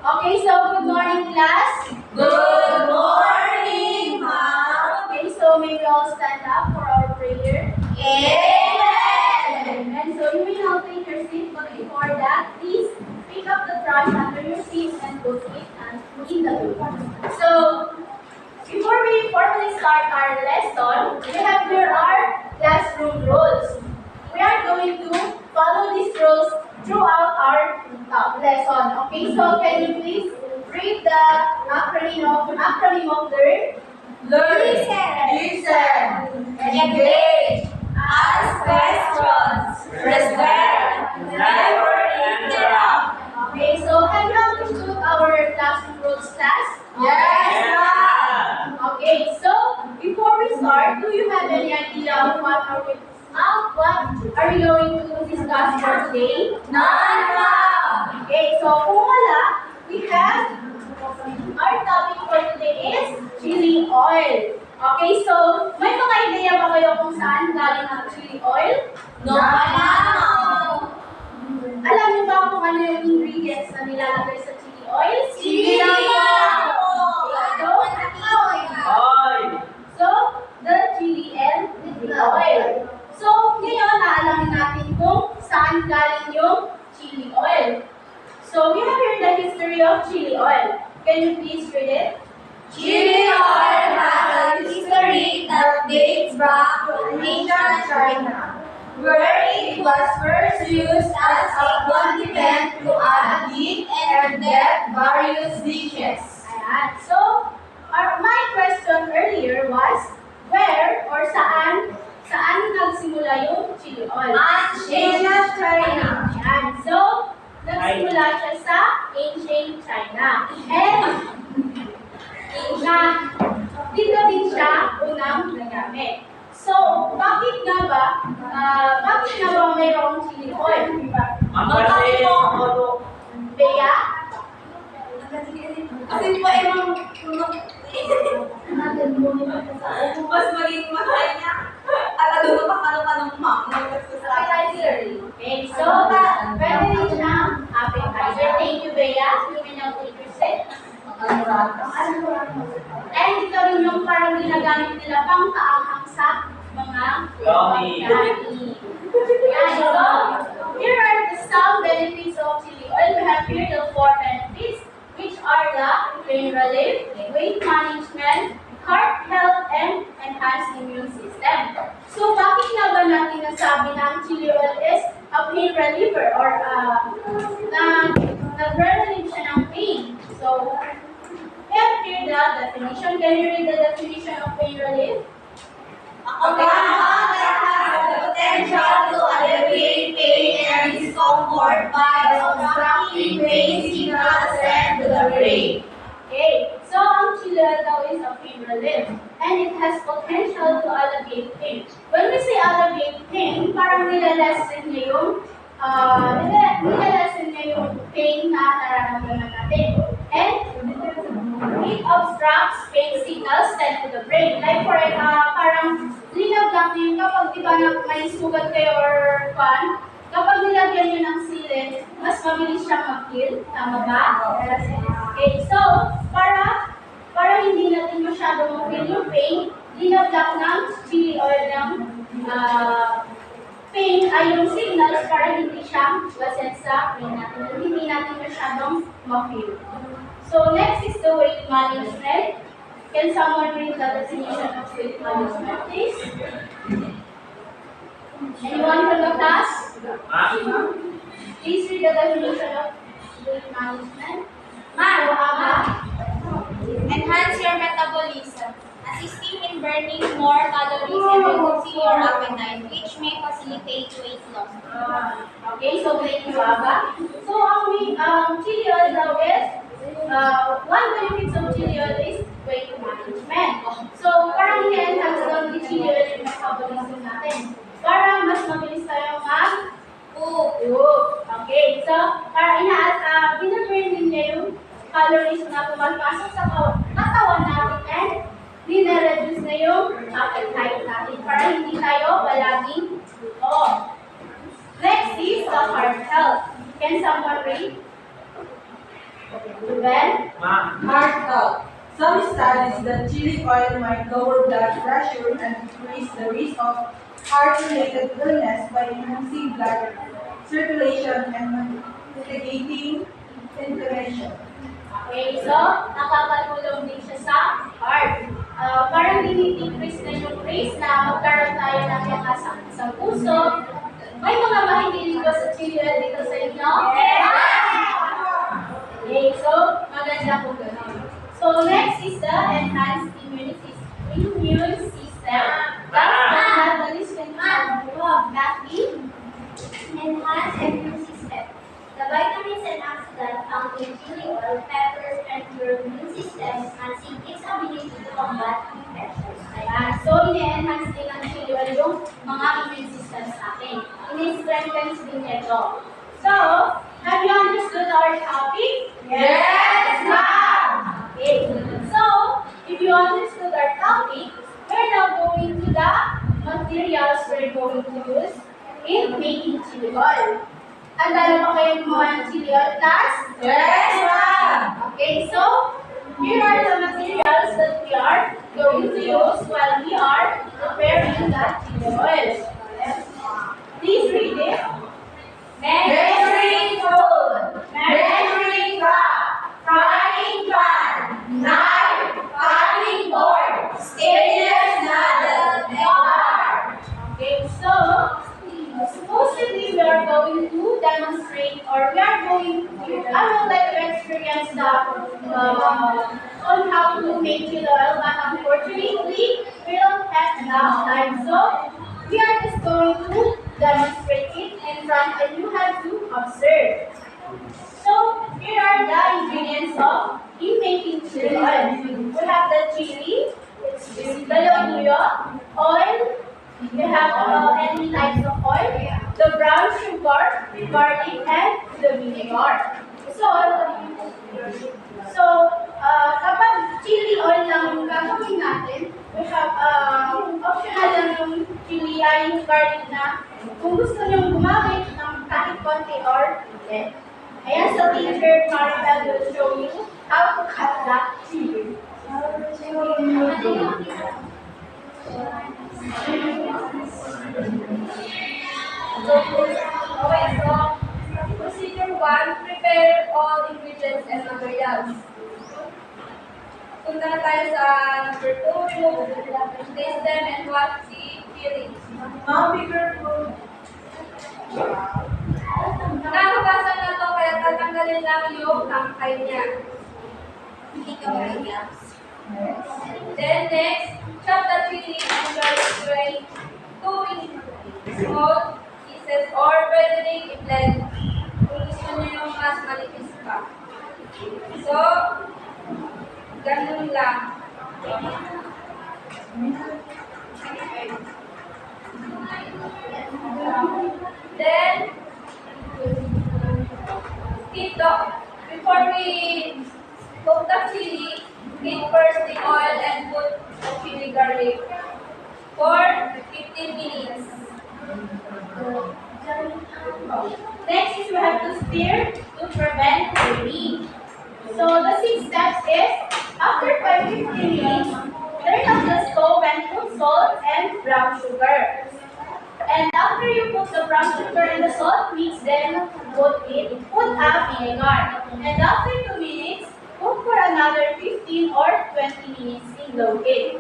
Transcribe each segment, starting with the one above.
Okay, so good morning, class. Good morning, ma'am. Okay, so may we all stand up for our prayer. Amen. And so you may now take your seat, but before that, please pick up the trash under your seat and put it in the bin. So, before we formally start our lesson, we have here our classroom rules. We are going to follow these rules throughout our lesson. Okay, so can you please read the acronym of learn? Listen, engage, ask questions, respect, never interrupt. Okay, so have you understood our classroom rules, class? Yes, ma'am. Okay, so before we start, do you have any idea of what are we going to discuss for today? None, ma'am. Okay, so kung wala, we have our topic for today is chili oil. Okay, so may mga idea ba kayo kung saan galing ang chili oil? No, ma'am. Alam niyo ba kung ano yung ingredients na nilalagay sa chili oil? Chili lang po. So, the chili and the oil. So, ngayon, naalamin natin kung saan galing yung chili oil. So, we have here the history of chili oil. Can you please read it? Chili oil has a history that dates back to ancient China, where it was first used as a condiment to add heat and depth various dishes. Ayan. So, my question earlier was, where or saan nagsimula yung chili oil? Ancient China. Ayan. So, nagsimula siya sa ancient China. And, dito din siya unang nagamit. So, bakit nga ba mayroong chili oil? Bea? Kasi po emang mas maging mahal niya. At ano pa kanong Okay, so, pwede din siyang appetizer. Thank you, Bea. You may now take your seat. And ito rin yung parang ginagamit nila pang kaanghang sa mga pagkain. Yan, so, here are some benefits of chili oil. We have here the 4 benefits, which are the pain relief, weight management, heart health, and enhanced immune system. So, bakit nga ba natin nasabi na ang chili oil is a pain reliever or nag-relieve siya ng pain? So, we have here the definition. Can you read the definition of pain relief? A compound that has the potential to alleviate pain and discomfort by obstructing pain signals sent to the brain. Okay, so ang chili oil daw is a pain relief and it has potential to alleviate pain. When we say alleviate pain, parang nilalessen niya yung pain na nararamdaman natin. And it obstructs pain signals sent to the brain. Like parang linag natin kapag di ba may sugat kayo or pan, kapag nilagyan nyo ng silid, mas mabilis siyang mag-heal. Tama ba? Okay, so, para hindi natin masyadong mag-feel yung pain, linagdak ng chili oil ng pain ay yung signals para hindi siya wasent sa pain natin. Hindi natin masyadong mag-feel. So, next is the weight management. Can someone read the definition of weight management, please? Anyone from the class? Please read the definition of weight management. Enhance your metabolism, assisting in burning more calories and reducing your appetite, which may facilitate weight loss. Okay, so thank you, Aba. So, ang chili oil daw is, one benefit of chili oil is weight management. So, parang i-enhance daw ni chili oil yung metabolism natin. Para mas mabilis tayo mag-poop. Okay, so, para binaburn din niya yung calories na pumapasok sa katawan natin and dina-reduce na yung appetite natin para hindi tayo palaging gutom. Next is the heart health. Can someone read? Prevent. Heart health. Some studies that chili oil might lower blood pressure and decrease the risk of heart-related illness by enhancing blood circulation and mitigating inflammation. Okay, so nakakatulong din siya sa heart. Parang dinidecrease na yung risk na magkaroon tayo ng mga sakit sa puso. May mga mahilig ba sa chili oil dito sa inyo? Okay, so maganda po ganun. So next is the enhanced immune system. That's the catalyst and Becky. Enhance immune system. The vitamins and oxidants found in chili oil, peppers, and your immune system enhancing its ability to combat infections. Ayan. So, ini-enhance din ng chili oil yung mga immune systems natin. Ini-strengthens din ito. So, have you understood our topic? Yes, ma'am! Okay. So, if you understood our topic, we're now going to the materials we're going to use in making chili oil. Handa na ba kayo gumawa ng chili oil class? Yes, ma'am! Okay, so here are the materials that we are going to use while we are preparing the chili oil. Please read it. Measuring spoon, measuring cup, frying pan, knife, cutting board, stainless nozzle, and bar. Okay, so supposedly we are going to demonstrate or we are going to, I would like to experience the on how to make chili oil, but unfortunately we don't have enough time. So we are just going to demonstrate it in front and you have to observe. So here are the ingredients of in making chili oil. We have the chili, the labuyo, oil. We have any types of oil, the brown sugar, garlic, and the vinegar. Kapag chili oil lang yung gagawin natin, we have optional lang yung chili ay yung garlic na kung gusto nyo gumamit ng kahit konti or hindi. Ayan, so teacher Maribel will show you how to cut the chili. Procedure 1, prepare all ingredients and materials. Punta na tayo sa number 2, remove, taste them and watch the feelings. Ma'am, be careful. Nakakabasa na to kaya tatanggalin lang yung tangkay niya. Hindi ka mahiya. Then next, chop the chili and garlic tray 2 in small pieces or pwede rin i-blend kung gusto nyo yung mas manipis pa. So, ganun lang. Then, before we cook the chili, heat first the oil and put the chili garlic for 15 minutes. Next is we have to stir to prevent burning. So the 6 steps is after 15 minutes, turn off the stove and put salt and brown sugar. And after you put the brown sugar and the salt, mix them, put a vinegar. And after 2 minutes, cook for another 15 or 20 minutes in low heat.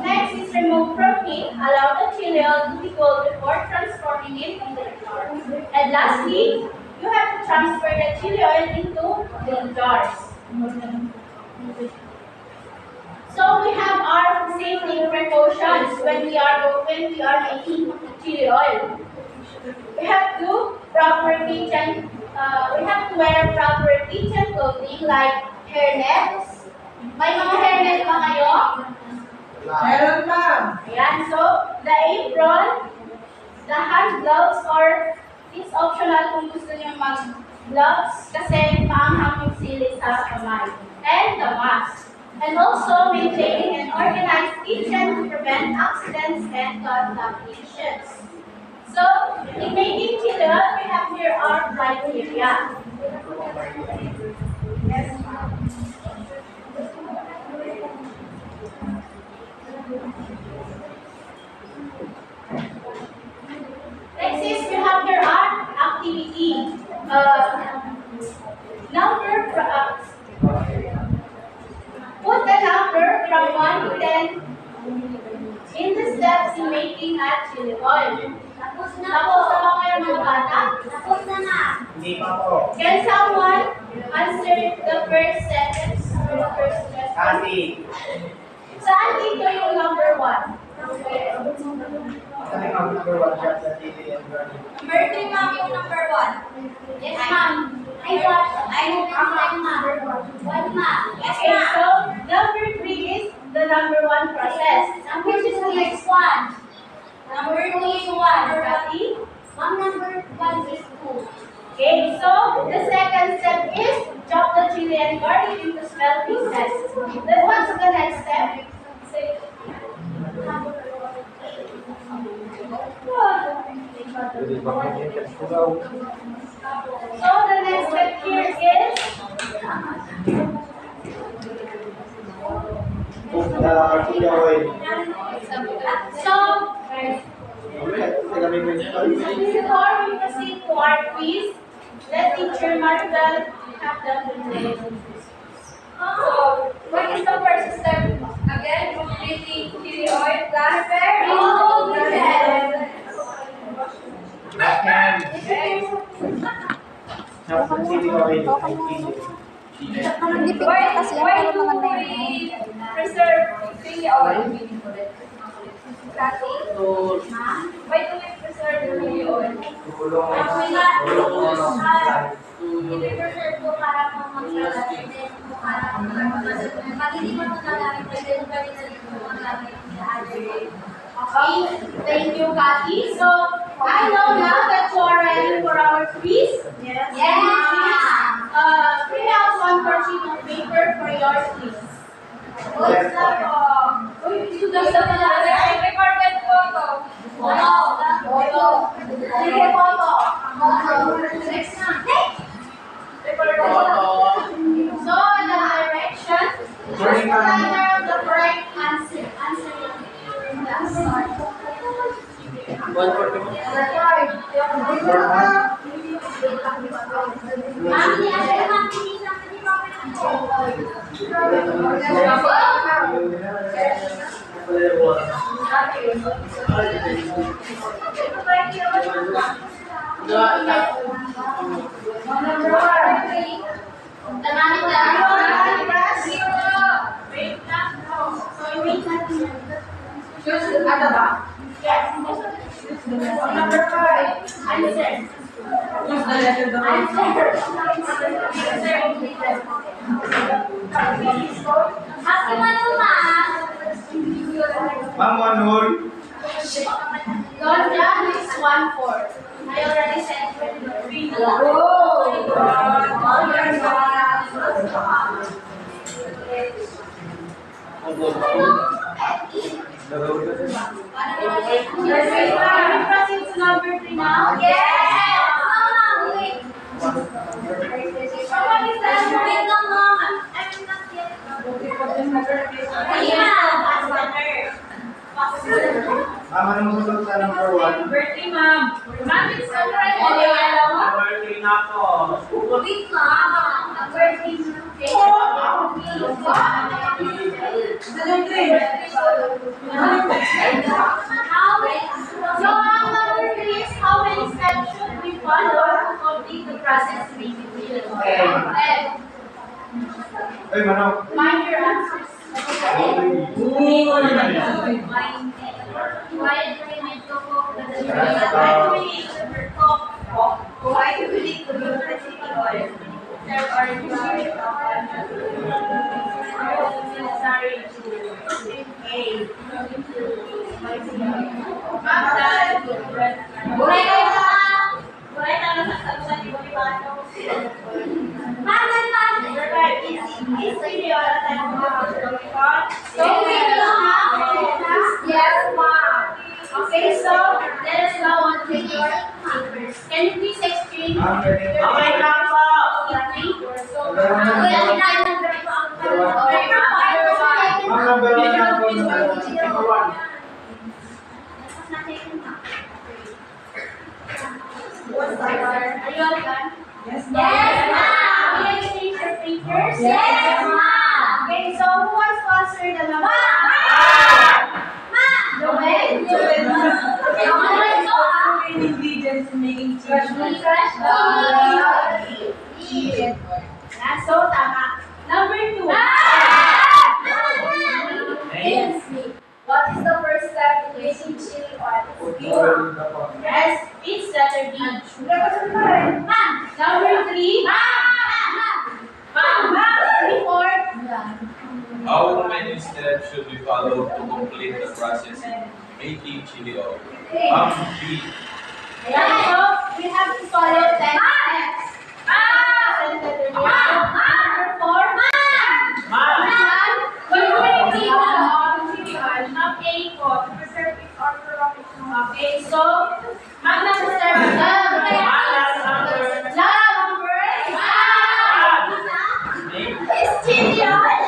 Next is remove from heat. Allow the chili oil to be cold before transforming it into the jar. And lastly, you have to transfer the chili oil into the jars. So we have our safety precautions when we are making chili oil. We have to wear proper kitchen clothing like hairnets. May mga hairnet ba kayo? Meron, ma'am. Ayan, so the apron, the hand gloves, or it's optional kung gusto niyo mag-gloves kasi maanghang yung sili sa kamay. And the mask. And also maintaining an organized kitchen to prevent accidents and contaminations. So, in making chili oil, we have here our criteria. Next is we have your art activity. Number, put a number from 1 to 10 in the steps in making a chili oil. Tapos na Tapos po. na ba kayo mga bata? Tapos na na. Hindi pa po. Can someone answer the first sentence or the first question? Kasi, Saan dito yung number 1? kami ang number one shot sa TV and Bernie. Number 3, ma'am, yung number 1. Yes, ma'am. I watch. I know this time, ma'am. What, ma'am? Yes, Okay, ma'am. so number 3 is the number 1 process. Which is the next one? Number 2 is 1. Kathy? Ma'am, number 1 is 2. Okay, so the second step is chop the chili and garlic into small pieces. Then what's the next step? So the next step here is Cook the chili oil. so Kasi kami may before we proceed to our quiz, let teacher Maribel have the presentation. So, what is the first step? Again, making chili oil plus Can. Chop the chili oil. Hindi Why, pigment kasi yan, why pero do naman na we yun. preserve chili oil? Kasi, why do we preserve chili oil? I-preserve ko para po mag-gagamit din po para pag hindi mo magagamit, pwede mo pa rin na dito magagamit sa other day. Okay, thank you, Kathy. So I know now that you are ready for our quiz. Yes. Bring out one more sheet of paper for your quiz. Yes. Uy, Gusto mo na recorded photo. Sige, photo. Next na. So, in the direction, choose the letter of the correct answer. Ma'am, di ano ma'am, hindi na pwede mo Choose at the back. Yes. Number 5. Answer. Use the letter W. Kasi ano ma'am? Ma'am, one whole. Don John is 1/4. I already said 3 na lang. Can we proceed to number 3 now? Yes! Ma'am, wait. Someone is that? Wait lang ma'am. I'm not yet. Ayun na. Ma'am, ano mo sa number one? Birthday, ma'am. Ma'am, it's already. Number three na ako. Wait ma'am. Birthday. So, ang number 3 is how many steps should we follow to complete the process making chili oil? 10. Ay, manok. Mind your answers. Quiet for a minute ko po. Why do we need to do the chili oil? There are necessary Buhay kayo ma'am. Buhay tayo sa salusan ni Bonifacio. Ma'am, ma'am. Is chili oil a type of chemical? So, Wait lang ma'am. yes, ma'am. Okay, so let us now on to your papers. Can you please exchange Ma'am, your okay lang po. Number one. Ma'am, number one na po. Number one. Are you all done? Yes, Yes, ma'am. ma'am. Can you exchange your papers? Yes, ma'am. Okay, so who wants to answer the number? Joel? Main ingredients in making chili. Chili. Yan, so tama. Number 2. What is the first step in making chili oil? Yes, it's letter B. Number 3. Before. How many steps should we follow to complete the process in making chili oil? B. Ayan, so we have to follow 10 steps. Letter B. Number 4. Okay, so magna sister love. Love first. It's chili oil.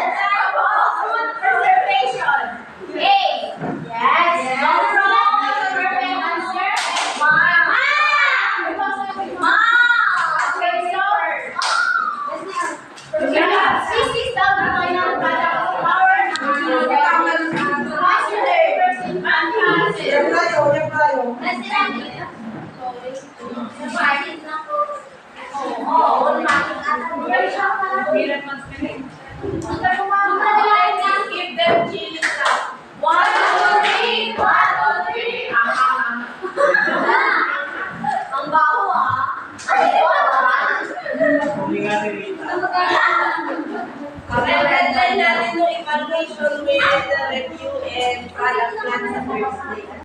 Food preservation. A. Yes. Number 1. Perfect answer. Okay, so we have 60,000 final product power. Yan tayo. Give them chili sauce. 1, 2, 3. 1, 2, 3. Ang baho ah. Hindi nga si Rita. Natin yung evaluation with the review and product plan sa Thursday.